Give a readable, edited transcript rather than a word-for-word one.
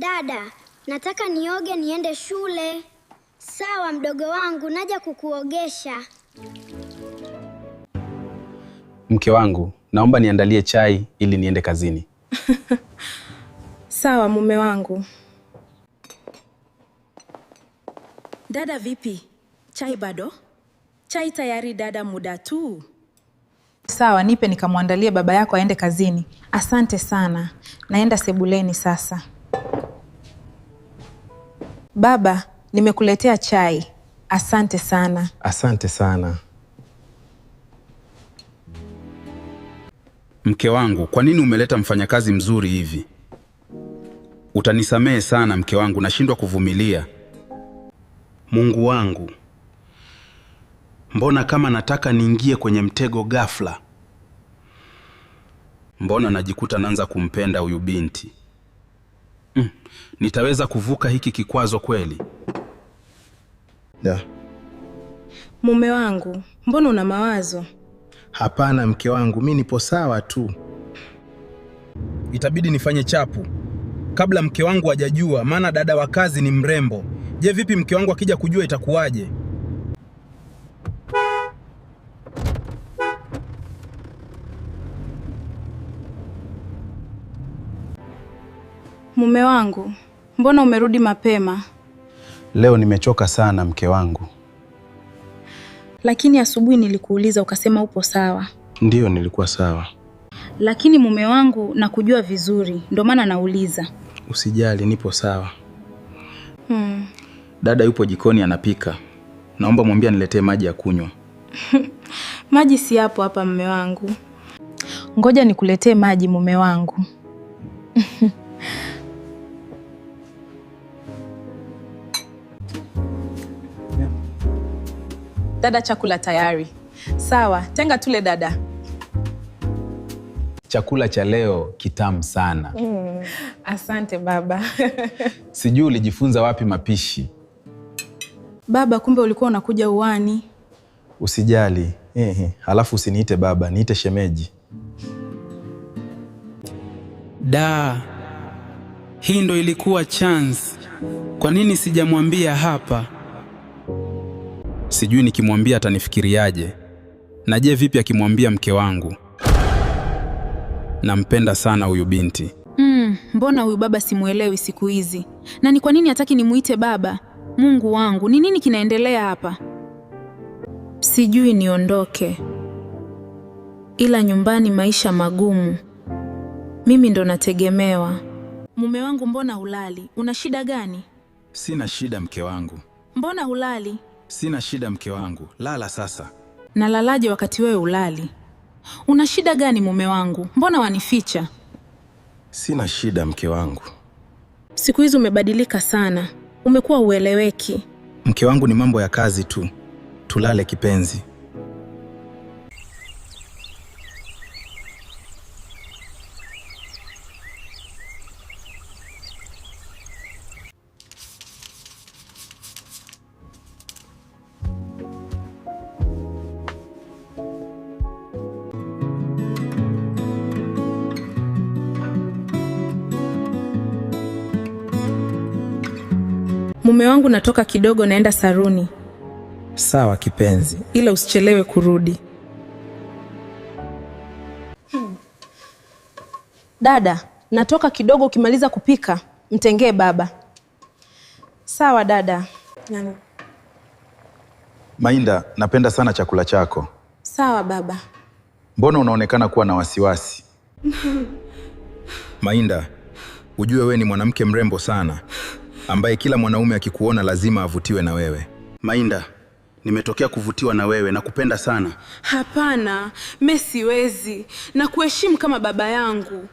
Dada, nataka nioge niende shule. Sawa mdogo wangu, naja kukuogesha. Mke wangu, naomba niandalie chai ili niende kazini. Sawa mume wangu. Dada vipi? Chai bado? Chai tayari dada, muda tu. Sawa, nipe nikamwandalie baba yako aende kazini. Asante sana. Naenda sebuleni sasa. Baba, nimekuletea chai. Asante sana. Asante sana. Mke wangu, kwa nini umeleta mfanyakazi mzuri hivi? Utanisamehe sana mke wangu, nashindwa kuvumilia. Mungu wangu, mbona kama nataka niingie kwenye mtego ghafla? Mbona najikuta naanza kumpenda huyu binti? Nitaweza kuvuka hiki kikwazo kweli? Mume wangu, mbona una mawazo? Hapana mke wangu, mimi nipo sawa tu. Itabidi nifanye chapu kabla mke wangu hajajua, maana dada wa kazi ni mrembo. Je, vipi mke wangu akija kujua itakuwaje? Mume wangu, mbona umerudi mapema? Leo nimechoka sana mke wangu. Lakini asubuhi nilikuuliza ukasema upo sawa. Ndiyo, nilikuwa sawa. Lakini mume wangu, nakujua vizuri, ndio maana nauliza. Usijali, nipo sawa. Dada yupo jikoni anapika. Naomba mwambie niletee maji ya kunywa. Maji si hapo hapa mume wangu. Ngoja nikuletee maji mume wangu. Dada, chakula tayari. Sawa, tenga tule dada. Chakula cha leo kitamu sana. Asante baba. Sijui ulijifunza wapi mapishi. Baba, kumbe ulikuwa unakuja uwani. Usijali. Halafu usiniite baba, niite shemeji. Hii ndo ilikuwa chance. Kwa nini sijamwambia hapa? Sijui nikimwambia atanifikiriaje. Na je, vipi akimwambia mke wangu? Nampenda sana huyu binti. Mbona huyu baba simuelewi siku hizi? Na ni kwa nini hataki nimuite baba? Mungu wangu, ni nini kinaendelea hapa? Sijui niondoke. Ila nyumbani maisha magumu. Mimi ndo nategemewa. Mume wangu, mbona hulali? Una shida gani? Sina shida mke wangu. Mbona hulali? Sina shida mke wangu. Lala sasa. Nalalaje wakati wewe hulali? Una shida gani mume wangu? Mbona wanificha? Sina shida mke wangu. Siku hizi umebadilika sana. Umekuwa ueleweki. Mke wangu, ni mambo ya kazi tu. Tulale kipenzi. Mume wangu, natoka kidogo naenda saruni. Sawa kipenzi. Ila usichelewe kurudi. Dada, natoka kidogo, ukimaliza kupika mtengee baba. Sawa dada. Mainda, napenda sana chakula chako. Sawa baba. Mbona unaonekana kuwa na wasiwasi? Mainda, ujue wewe ni mwanamke mrembo sana, ambaye kila mwanaume akikuona lazima avutiwe na wewe. Mainda, nimetokea kuvutiwa na wewe na kupenda sana. Hapana, mimi siwezi. Na kuheshimu kama baba yangu.